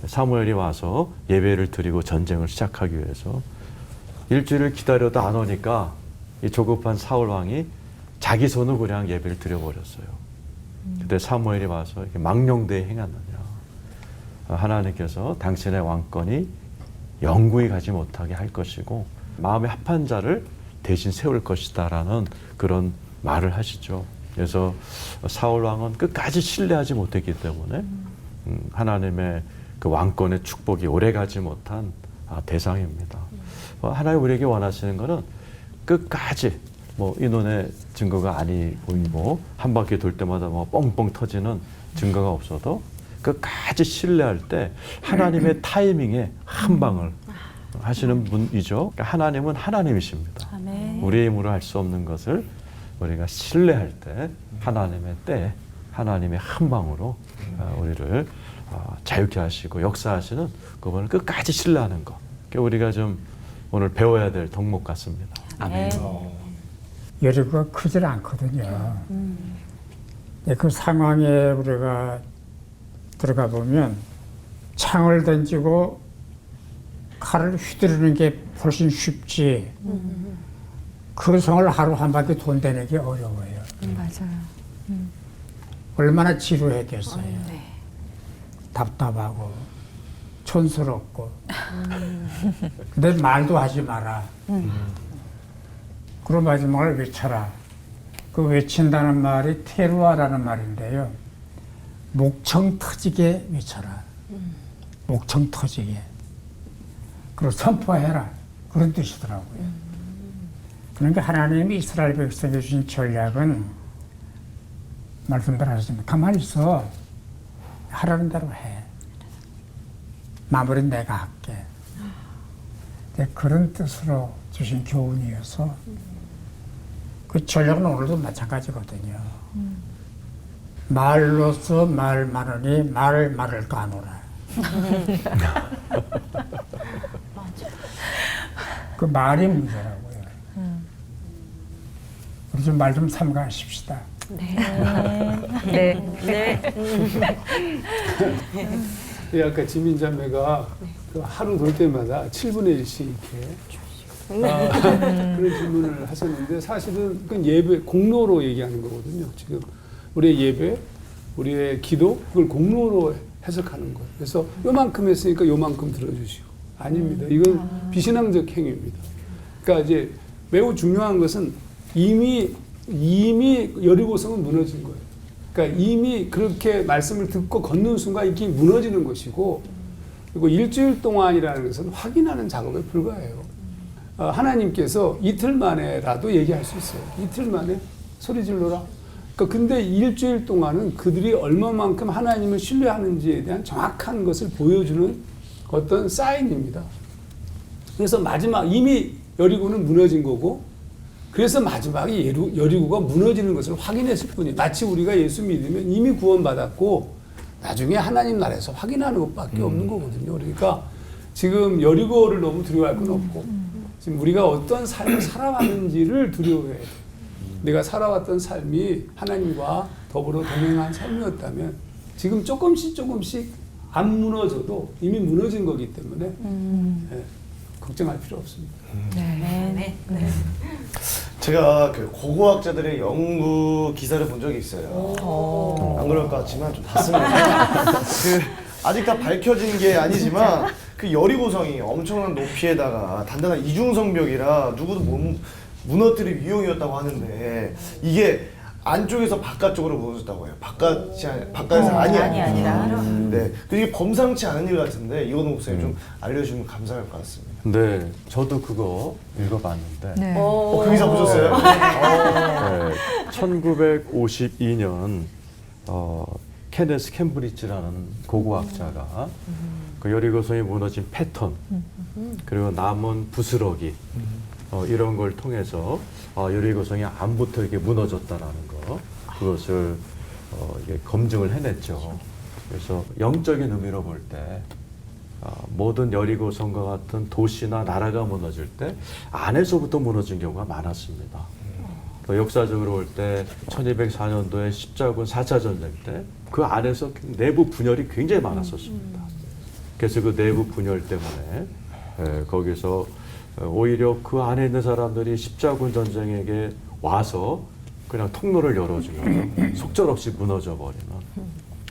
사무엘이 와서 예배를 드리고 전쟁을 시작하기 위해서 일주일을 기다려도 안 오니까 이 조급한 사울 왕이 자기 손으로 그냥 예배를 드려버렸어요. 그때 사무엘이 와서 이렇게 망령되이 행하느냐. 하나님께서 당신의 왕권이 영구히 가지 못하게 할 것이고 마음의 합한 자를 대신 세울 것이다라는 그런 말을 하시죠. 그래서 사울 왕은 끝까지 신뢰하지 못했기 때문에 하나님의 그 왕권의 축복이 오래가지 못한 대상입니다. 하나님 우리에게 원하시는 것은 끝까지 뭐 인원의 증거가 아니 보이고 한 바퀴 돌 때마다 뭐 뻥뻥 터지는 증거가 없어도 끝까지 신뢰할 때 하나님의 타이밍에 한 방을 하시는 분이죠. 그러니까 하나님은 하나님이십니다. 아멘. 우리의 힘으로 할 수 없는 것을 우리가 신뢰할 때 하나님의 때 하나님의 한 방으로 우리를 자유케 하시고 역사하시는 그분을 끝까지 신뢰하는 것. 그러니까 우리가 좀 오늘 배워야 될 덕목 같습니다. 아멘. 여리고가 크질 않거든요. 그 상황에 우리가 들어가 보면 창을 던지고 칼을 휘두르는 게 훨씬 쉽지 그 성을 하루 한 바퀴 돈다는 게 어려워요. 맞아요. 얼마나 지루했겠어요. 네. 답답하고 촌스럽고 근데 말도 하지 마라. 그런 마지막을 외쳐라. 그 외친다는 말이 테루아라는 말인데요. 목청 터지게 외쳐라. 목청 터지게. 그리고 선포해라. 그런 뜻이더라고요. 그러니까 하나님이 이스라엘 백성에 주신 전략은 말씀대로 하셨습니다. 가만히 있어. 하라는 대로 해. 마무리는 내가 할게. 그런 뜻으로 주신 교훈이어서 그 전략은 오늘도 마찬가지거든요. 말로써 말 많으니 말을 까노라. 그 말이 문제라고요. 우리 좀 말 좀 삼가하십시다. 네. 예, 아까 지민자매가 그 하루 돌 때마다 7분의 1씩 이렇게 그런 질문을 하셨는데 사실은 그건 예배 공로로 얘기하는 거거든요. 지금 우리의 예배, 우리의 기도 그걸 공로로 해석하는 거예요. 그래서 요만큼 했으니까 요만큼 들어주시고 아닙니다. 이건 비신앙적 행위입니다. 그러니까 이제 매우 중요한 것은 이미 여리고성은 무너진 거예요. 그러니까 이미 그렇게 말씀을 듣고 걷는 순간 이게 무너지는 것이고 그리고 일주일 동안이라는 것은 확인하는 작업에 불과해요. 하나님께서 이틀 만에라도 얘기할 수 있어요. 이틀 만에 소리 질러라. 그러니까 근데 일주일 동안은 그들이 얼마만큼 하나님을 신뢰하는지에 대한 정확한 것을 보여주는 어떤 사인입니다. 그래서 마지막 이미 여리고는 무너진 거고 그래서 마지막에 여리고가 무너지는 것을 확인했을 뿐이에요. 마치 우리가 예수 믿으면 이미 구원받았고 나중에 하나님 나라에서 확인하는 것밖에 없는 거거든요. 그러니까 지금 여리고를 너무 두려워할 건 없고 지금 우리가 어떤 삶을 살아왔는지를 두려워해야 돼요. 내가 살아왔던 삶이 하나님과 더불어 동행한 삶이었다면 지금 조금씩 안 무너져도 이미 무너진 거기 때문에 걱정할 필요 없습니다. 네. 제가 그 고고학자들의 연구 기사를 본 적이 있어요. 안 그럴 것 같지만 좀 봤습니다. 아직 다 밝혀진 게 아니지만 그 여리고성이 엄청난 높이에다가 단단한 이중성벽이라 누구도 못 무너뜨릴 위용이었다고 하는데 이게 안쪽에서 바깥쪽으로 무너졌다고 해요. 바깥에서 아니라. 네, 이게 범상치 않은 일 같은데 이거는 목사님 좀 알려주시면 감사할 것 같습니다. 네, 저도 그거 읽어봤는데 네. 그 기사 보셨어요? 네, 1952년 케네스 캠브리지라는 고고학자가 그 여리고성이 무너진 패턴 그리고 남은 부스러기 이런 걸 통해서 여리고성이 안부터 이렇게 무너졌다라는 거 그것을 이게 검증을 해냈죠. 그래서 영적인 의미로 볼 때 모든 여리고성과 같은 도시나 나라가 무너질 때 안에서부터 무너진 경우가 많았습니다. 또 역사적으로 볼 때 1204년도에 십자군 4차 전쟁 때 그 안에서 내부 분열이 굉장히 많았었습니다. 그래서 그 내부 분열 때문에 거기서 오히려 그 안에 있는 사람들이 십자군 전쟁에게 와서 그냥 통로를 열어주면 속절없이 무너져 버리는.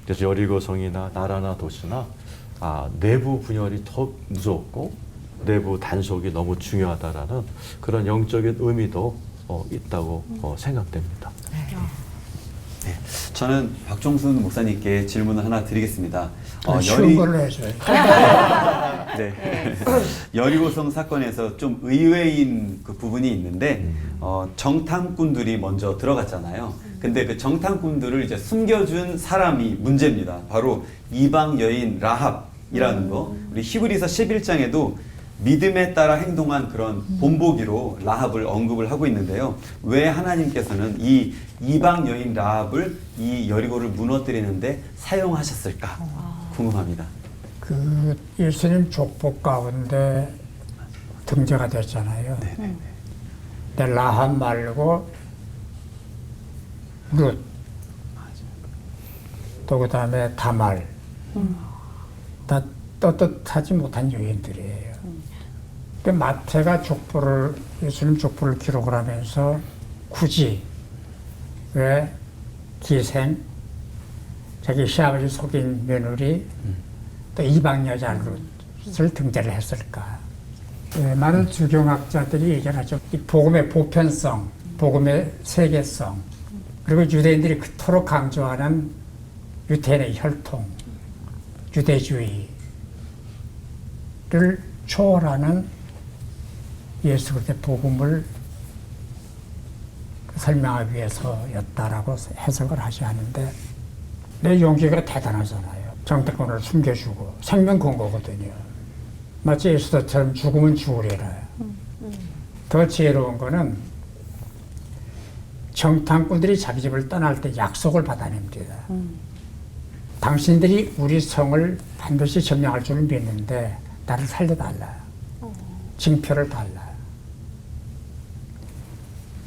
그래서 여리고성이나 나라나 도시나 내부 분열이 더 무섭고 내부 단속이 너무 중요하다라는 그런 영적인 의미도 있다고 생각됩니다. 네, 저는 박종순 목사님께 질문을 하나 드리겠습니다. 쉬운 걸로 해줘요. 네. 여리고성 사건에서 좀 의외인 그 부분이 있는데 정탐꾼들이 먼저 들어갔잖아요. 근데 그 정탐꾼들을 이제 숨겨준 사람이 문제입니다. 바로 이방 여인 라합이라는 거. 우리 히브리서 11장에도 믿음에 따라 행동한 그런 본보기로 라합을 언급을 하고 있는데요. 왜 하나님께서는 이 이방 여인 라합을 이 여리고를 무너뜨리는데 사용하셨을까 궁금합니다. 그 예수님 족보 가운데 등재가 됐잖아요. 근데 라합 말고 룻, 또 그다음에 다말, 다 떳떳하지 못한 여인들이에요. 그 마태가 족보를 예수님 족보를 기록을 하면서 굳이 왜 기생, 자기 시아버지 속인 며느리, 또 이방 여자 룻을 등재를 했을까? 많은 주경학자들이 얘기하죠. 이 복음의 보편성, 복음의 세계성, 그리고 유대인들이 그토록 강조하는 유태인의 혈통, 유대주의를 초월하는 예수 그리스도의 복음을 설명하기 위해서였다라고 해석을 하셔야 하는데 내 용기가 대단하잖아요. 정탐꾼을 숨겨주고 생명 건 거거든요. 마치 예수처럼 죽으면 죽으리라. 더 지혜로운 거는 정탐꾼들이 자기 집을 떠날 때 약속을 받아냅니다. 당신들이 우리 성을 반드시 점령할 줄 믿는데 나를 살려달라. 징표를 달라.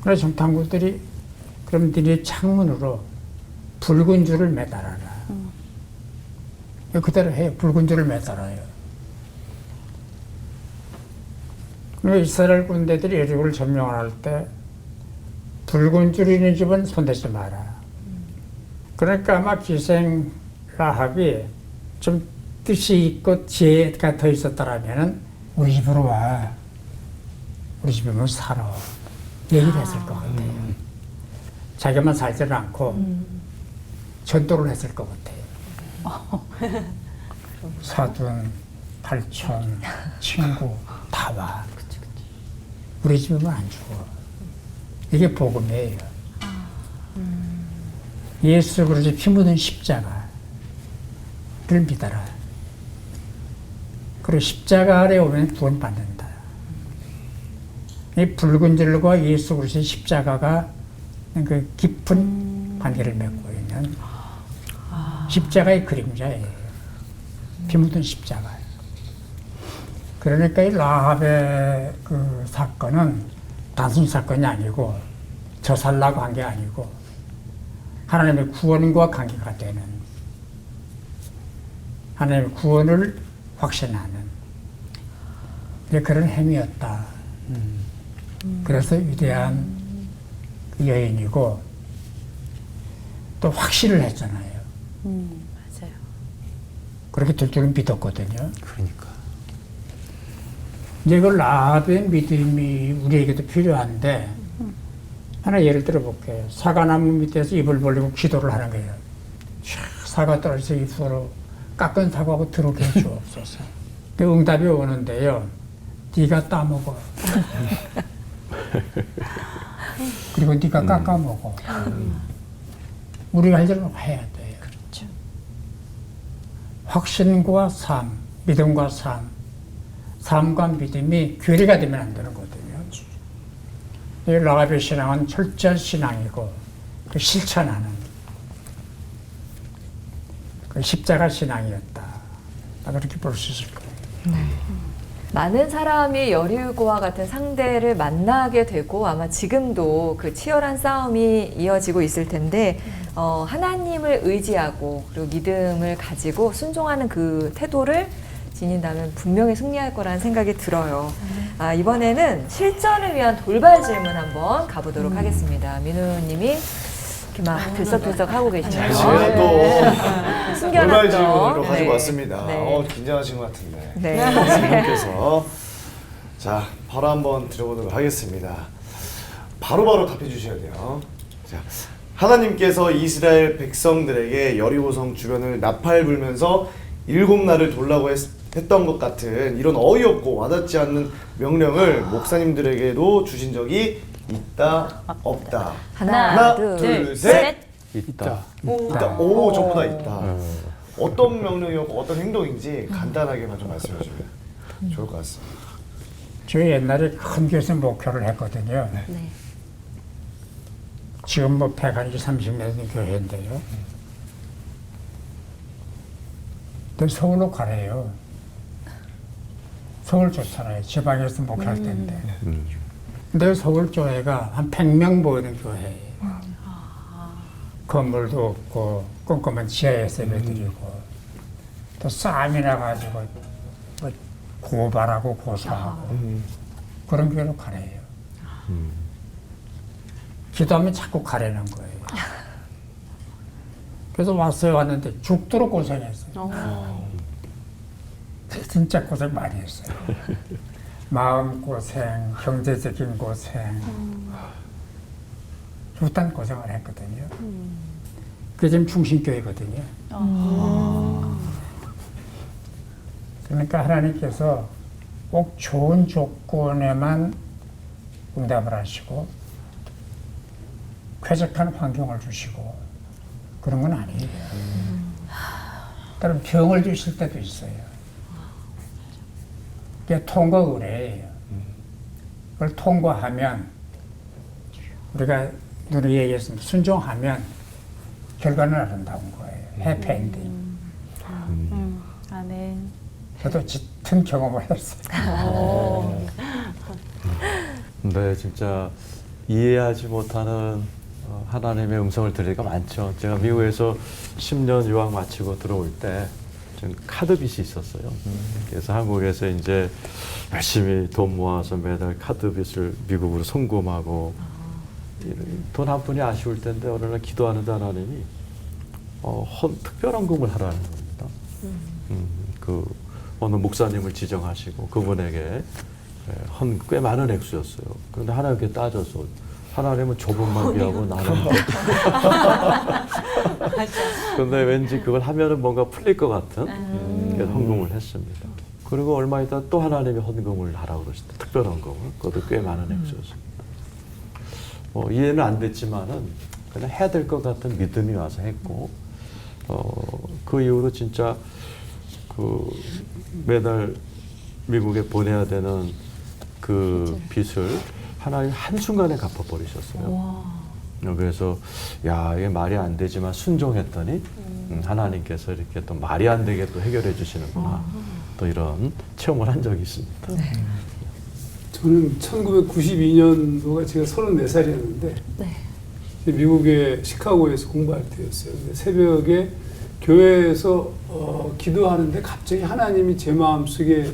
그래서 정탐꾼들이 그럼 너희 창문으로 붉은 줄을 매달아라. 그대로 해요. 붉은 줄을 매달아요. 그러니까 이스라엘 군대들이 여리고를 점령할 때 붉은 줄 있는 집은 손대지 마라. 그러니까 아마 기생 라합이 좀 뜻이 있고 지혜가 더 있었더라면 우리 집으로 와. 우리 집이면 살아. 얘기를 했을 것 같아요. 자기만 살지는 않고 전도를 했을 것 같아요. 사돈, 팔촌, 친구 다 와. 우리 집이면 안 죽어. 이게 복음이에요. 예수 그리스도 피 묻은 십자가를 믿어라. 그리고 십자가 아래 오면 구원받는다. 이 붉은 줄과 예수 그리스도의 십자가가 그 깊은 관계를 맺고 있는 십자가의 그림자예요. 피 묻은 십자가. 그러니까 이 라합의 그 사건은 단순 사건이 아니고 저 살라고 한 게 아니고 하나님의 구원과 관계가 되는 하나님의 구원을 확신하는 그런 행위였다. 그래서 위대한 여인이고 또 확신을 했잖아요. 맞아요. 그렇게 될 줄은 믿었거든요. 그러니까. 이제 그 라합의 믿음이 우리에게도 필요한데 하나 예를 들어 볼게요. 사과나무 밑에서 입을 벌리고 기도를 하는 거예요. 사과 떨어져서 입으로 깎은 사과하고 들어오게 해주옵소서. 그 응답이 오는데요. 네가 따먹어. 그리고 네가 깎아 먹어. 우리가 할 일은 해야 돼요. 그렇죠. 확신과 삶, 믿음과 삶, 삶과 믿음이 괴리가 되면 안 되는 거거든요. 이 라합의 신앙은 철저한 신앙이고 그 실천하는 그 십자가 신앙이었다. 그렇게 볼 수 있을 거예요. 많은 사람이 여리고와 같은 상대를 만나게 되고 아마 지금도 그 치열한 싸움이 이어지고 있을 텐데 하나님을 의지하고 그리고 믿음을 가지고 순종하는 그 태도를 지닌다면 분명히 승리할 거라는 생각이 들어요. 이번에는 실전을 위한 돌발 질문 한번 가보도록 하겠습니다. 민우님이 이렇게 막 들썩들썩 하고 계시네요. 제가 또 숨겨놨던 돌발 질문으로 가지고 네. 왔습니다. 네. 긴장하신 것 같은데. 네. 선생님께서 자 바로 한번 드려보도록 하겠습니다. 바로바로 답해 주셔야 돼요. 자, 하나님께서 이스라엘 백성들에게 여리고성 주변을 나팔 불면서 7날을 돌라고 했던 것 같은 이런 어이없고 와닿지 않는 명령을 목사님들에게도 주신 적이 있다 없다. 하나, 둘, 둘, 셋. 있다. 있다. 오, 전부 다 있다. 어. 어떤 명령이었고 어떤 행동인지 간단하게만 좀 말씀해 주시면 좋을 것 같습니다. 저희 옛날에 큰 교회에서 목회를 했거든요. 네. 지금 뭐 120, 30년 된 교회인데요. 근데 서울로 가래요. 서울 좋잖아요. 지방에서 목회할 때인데. 근데 서울 교회가 한 100명 모이는 교회예요. 건물도 없고 꼼꼼한 지하에서 예배드리고 또 싸움이 나가지고 뭐 고발하고 고소하고 그런 교회로 가래요. 기도하면 자꾸 가래는 거예요. 그래서 왔는데 죽도록 고생했어요. 진짜 고생 많이 했어요. 마음 고생, 경제적인 고생, 일단 고생을 했거든요. 그게 지금 중심교회거든요. 그러니까 하나님께서 꼭 좋은 조건에만 응답을 하시고 쾌적한 환경을 주시고 그런 건 아니에요. 다른 병을 주실 때도 있어요. 그게 통과 의례예요. 그걸 통과하면 우리가 눈에 얘기했습니다. 순종하면 결과는 아름다운 거예요. 해피엔딩. 아멘. 저도 짙은 경험을 했어요. 근데 진짜 이해하지 못하는 하나님의 음성을 들을 때가 많죠. 제가 미국에서 10년 유학 마치고 들어올 때 저는 카드빚이 있었어요. 그래서 한국에서 이제 열심히 돈 모아서 매달 카드빚을 미국으로 송금하고 돈 한 푼이 아쉬울 텐데 어느 날 기도하는데 하나님이 특별한 금을 하라는 겁니다. 그 어느 목사님을 지정하시고 그분에게 꽤 많은 액수였어요. 그런데 하나님께 따져서 하나님은 좁은 마비하고 나는 근데 왠지 그걸 하면은 뭔가 풀릴 것 같은 그래서 헌금을 했습니다. 그리고 얼마 있다 또 하나님이 헌금을 하라고 그러시대. 특별한 금을. 그것도 꽤 많은 액수였습니다. 이해는 안 됐지만은 그냥 해야 될 것 같은 믿음이 와서 했고 그 이후로 진짜 그 매달 미국에 보내야 되는 그 빚을 하나님 한순간에 갚아버리셨어요. 그래서 야 이게 말이 안 되지만 순종했더니 하나님께서 이렇게 또 말이 안 되게 또 해결해 주시는구나. 또 이런 체험을 한 적이 있습니다. 네. 저는 1992년도가 제가 34살이었는데 미국의 시카고에서 공부할 때였어요. 근데 새벽에 교회에서 기도하는데 갑자기 하나님이 제 마음속에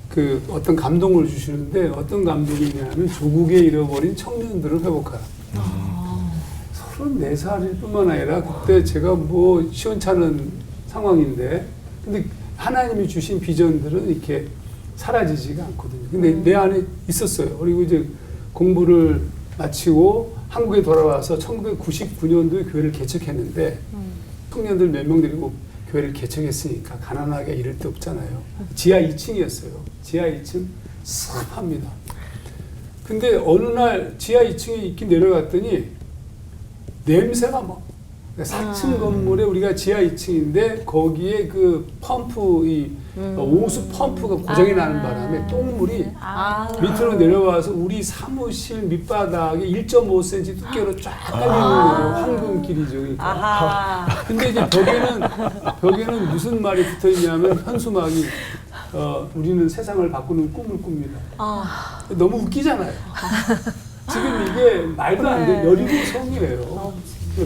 그 어떤 감동을 주시는데 어떤 감동이냐면 조국에 잃어버린 청년들을 회복하라. 34살일 뿐만 아니라 그때 제가 뭐 시원찮은 상황인데 근데 하나님이 주신 비전들은 이렇게 사라지지가 않거든요. 근데 내 안에 있었어요. 그리고 이제 공부를 마치고 한국에 돌아와서 1999년도에 교회를 개척했는데 청년들 몇 명 데리고 교회를 개척했으니까 가난하게 이럴 데 없잖아요. 지하 2층이었어요. 지하 2층 습합니다. 근데 어느 날 지하 2층에 있긴 내려갔더니 냄새가 막 4층 건물에 우리가 지하 2층인데 거기에 그 펌프 오수 펌프가 고장이 나는 바람에 똥물이 밑으로 내려와서 우리 사무실 밑바닥에 1.5cm 두께로 쫙 깔리는 거예요. 황금길이죠. 그러니까. 근데 이제 벽에는 무슨 말이 붙어 있냐면 현수막이 우리는 세상을 바꾸는 꿈을 꿉니다. 아, 너무 웃기잖아요. 지금 이게 말도 안 돼. 여리고 성이에요.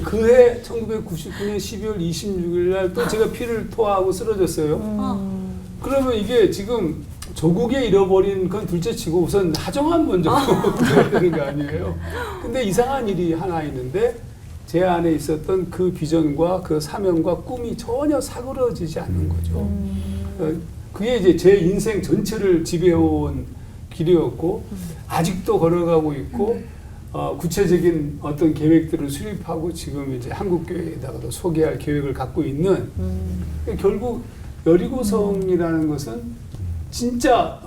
그해 1999년 12월 26일 날 또 제가 피를 토하고 쓰러졌어요. 그러면 이게 지금 조국에 잃어버린 건 둘째치고 우선 하정한 먼저 그래야 되는 거 아니에요. 근데 이상한 일이 하나 있는데 제 안에 있었던 그 비전과 그 사명과 꿈이 전혀 사그러지지 않는 거죠. 그게 이제 제 인생 전체를 지배해온 길이었고 아직도 걸어가고 있고 구체적인 어떤 계획들을 수립하고 지금 이제 한국교회에다가도 소개할 계획을 갖고 있는 결국 여리고성이라는 것은 진짜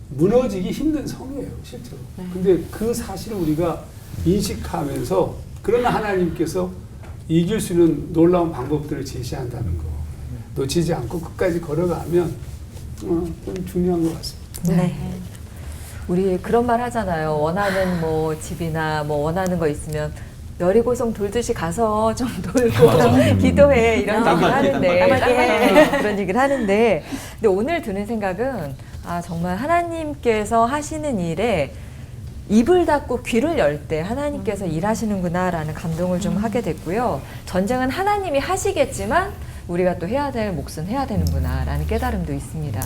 무너지기 힘든 성이에요, 실제로. 근데 그 사실을 우리가 인식하면서 그러나 하나님께서 이길 수 있는 놀라운 방법들을 제시한다는 거 놓치지 않고 끝까지 걸어가면 좀 중요한 것 같습니다. 네. 우리 그런 말 하잖아요. 원하는 뭐 집이나 뭐 원하는 거 있으면 여리고성 돌듯이 가서 좀 돌고 기도해 이런 얘기를 하는데 그런 얘기를 하는데 근데 오늘 드는 생각은 정말 하나님께서 하시는 일에 입을 닫고 귀를 열 때 하나님께서 일하시는구나라는 감동을 좀 하게 됐고요. 전쟁은 하나님이 하시겠지만 우리가 또 해야 될 몫은 해야 되는구나라는 깨달음도 있습니다.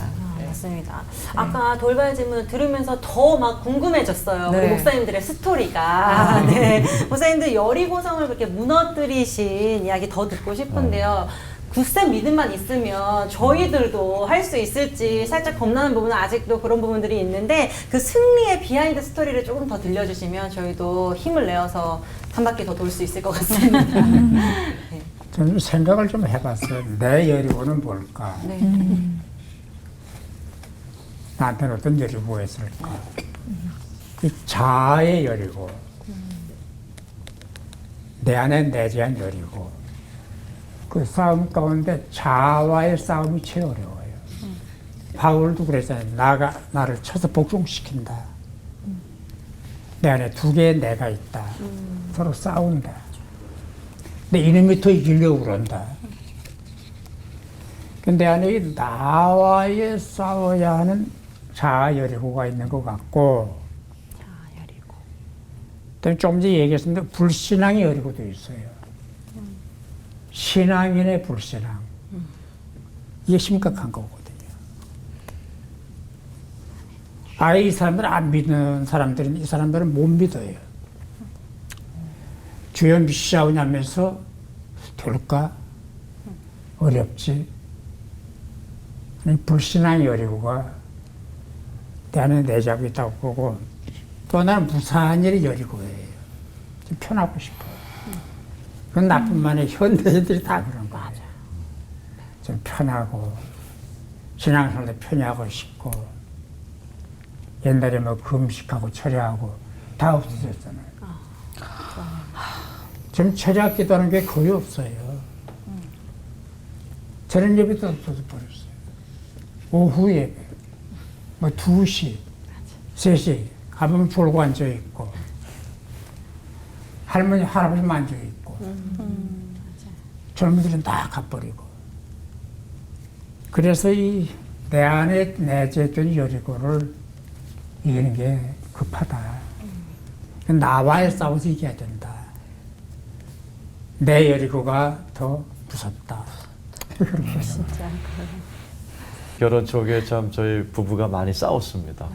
맞습니다. 아까 돌발 질문을 들으면서 더 막 궁금해졌어요. 네. 우리 목사님들의 스토리가. 네. 목사님들 여리고성을 그렇게 무너뜨리신 이야기 더 듣고 싶은데요. 굳센 믿음만 있으면 저희들도 할 수 있을지 살짝 겁나는 부분은 아직도 그런 부분들이 있는데 그 승리의 비하인드 스토리를 조금 더 들려주시면 저희도 힘을 내어서 한 바퀴 더 돌 수 있을 것 같습니다. 네. 저는 생각을 좀 해봤어요. 내 여리고는 뭘까? 네. 나한테는 어떤 여리고가 있을까? 이 자아의 여리고, 내 안에 내재한 여리고, 그 싸움 가운데 자아와의 싸움이 제일 어려워요. 바울도 그랬잖아요. 나를 쳐서 복종시킨다. 내 안에 두 개의 내가 있다. 서로 싸운다. 근데 이놈이 더 이기려고 그런다. 근데 안에 나와의 싸워야 하는 자아 여리고가 있는 것 같고, 자, 여리고. 또 좀 전에 얘기했습니다. 불신앙의 여리고도 있어요. 신앙인의 불신앙. 이게 심각한 거거든요. 아예 이 사람들은 안 믿는 사람들은 이 사람들은 못 믿어요. 주여 믿으시오냐면서 될까? 어렵지. 아니, 불신앙의 여리고가 내 안에 내잡고 있다고 보고 또 나는 무사한 일이 여리고예요. 좀 편하고 싶어요. 그건 나뿐만이 현대인들이 다 그런 거예요. 좀 편하고 신앙생활도 편히 하고 싶고 옛날에 뭐 금식하고 철야하고 다 없어졌잖아요. 지금 철야 기도하는 게 거의 없어요. 저런 예배도 없어져 버렸어요. 오후 예배, 뭐 2시, 3시 가보면 졸고 앉아있고 할머니, 할아버지만 앉아있고 젊은이들은 다 가버리고 그래서 이 내 안에 내재된 여리고를 이기는 게 급하다. 나와의 싸워서 이겨야 된다. 내 여리고가 더 무섭다. 진짜. 결혼 초기에 참 저희 부부가 많이 싸웠습니다.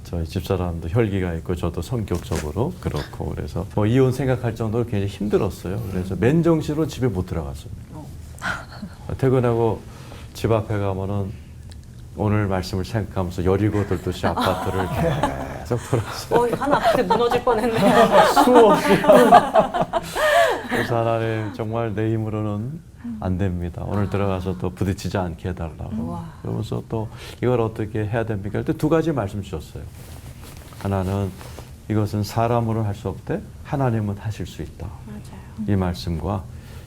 저희 집사람도 혈기가 있고 저도 성격적으로 그렇고 그래서 뭐 이혼 생각할 정도로 굉장히 힘들었어요. 그래서 맨정신으로 집에 못 들어갔습니다. 퇴근하고 집 앞에 가면은 오늘 말씀을 생각하면서 여리고 들듯이 아파트를 계속 돌았어요. 한 아파트 무너질 뻔했네요. 수없이. 그래서 하나님 정말 내 힘으로는 안 됩니다. 오늘 들어가서 또 부딪히지 않게 해달라고. 그러면서 또 이걸 어떻게 해야 됩니까? 그때 2가지 말씀 주셨어요. 하나는 이것은 사람으로는 할 수 없대. 하나님은 하실 수 있다. 맞아요. 이 말씀과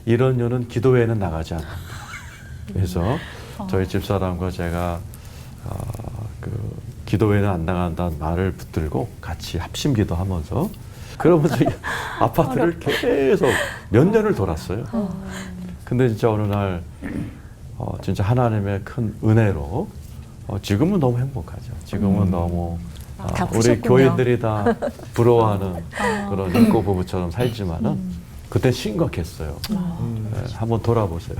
이런 여는 기도회에는 나가지 않는다. 그래서 저희 집사람과 제가 기도회는 안 나간다는 말을 붙들고 같이 합심 기도하면서 그러면서 아파트를 계속 몇 년을 돌았어요. 근데 진짜 어느 날 진짜 하나님의 큰 은혜로 지금은 너무 행복하죠. 지금은 너무 다 우리 크셨군요. 교인들이 다 부러워하는 그런 인고 부부처럼 살지만은 그때 심각했어요. 한번 돌아보세요.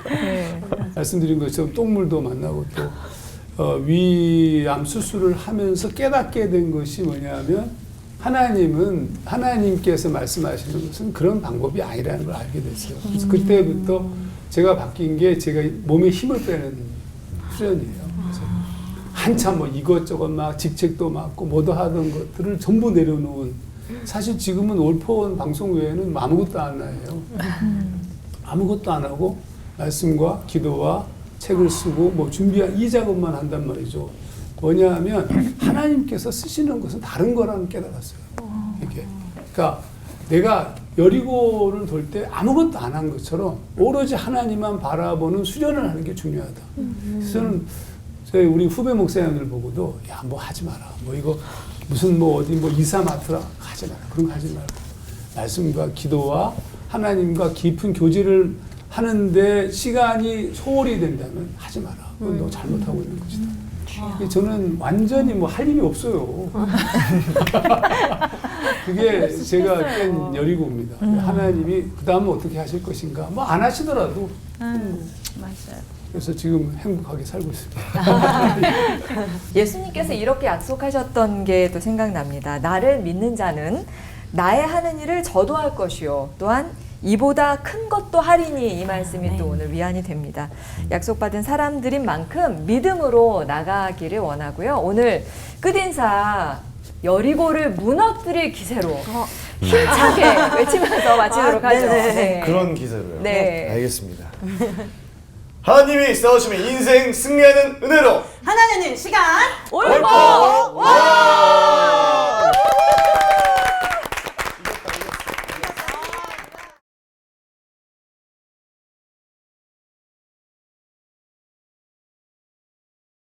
네. 말씀드린 것처럼 똥물도 만나고 또 위암 수술을 하면서 깨닫게 된 것이 뭐냐면 하나님께서 말씀하시는 것은 그런 방법이 아니라는 걸 알게 됐어요. 그래서 그때부터 제가 바뀐 게 제가 몸에 힘을 빼는 훈련이에요. 그래서 한참 뭐 이것저것 막 직책도 맡고 뭐도 하던 것들을 전부 내려놓은, 사실 지금은 올포원 방송 외에는 아무것도 안 해요. 아무것도 안 하고 말씀과 기도와 책을 쓰고 뭐 준비한 이 작업만 한단 말이죠. 뭐냐면 하나님께서 쓰시는 것은 다른 거라는 깨달았어요. 이게. 그러니까 내가 여리고를 돌 때 아무것도 안 한 것처럼 오로지 하나님만 바라보는 수련을 하는 게 중요하다. 그래서 저는 저희 우리 후배 목사님들 보고도 야, 뭐 하지 마라. 뭐 이거 무슨 뭐 어디 뭐 이사 맡으라 하지 마라. 그런 거 하지 말고 말씀과 기도와 하나님과 깊은 교제를 하는데 시간이 소홀히 된다면 하지 마라. 그건 너 잘못하고 있는 것이다. 저는 완전히 뭐 할 일이 없어요. 그게 제가 깬 여리고입니다. 하나님이 그 다음은 어떻게 하실 것인가. 뭐 안 하시더라도. 맞아요. 그래서 지금 행복하게 살고 있습니다. 예수님께서 이렇게 약속하셨던 게 또 생각납니다. 나를 믿는 자는 나의 하는 일을 저도 할 것이요 또한 이보다 큰 것도 하리니, 이 말씀이 또 오늘 위안이 됩니다. 약속받은 사람들인 만큼 믿음으로 나가기를 원하고요. 오늘 끝인사 여리고를 무너뜨릴 기세로 힘차게 외치면서 마치도록 하죠. 네. 그런 기세로요. 네. 알겠습니다. 하나님이 싸우시면 인생 승리하는 은혜로 하나되는 시간 올보 와!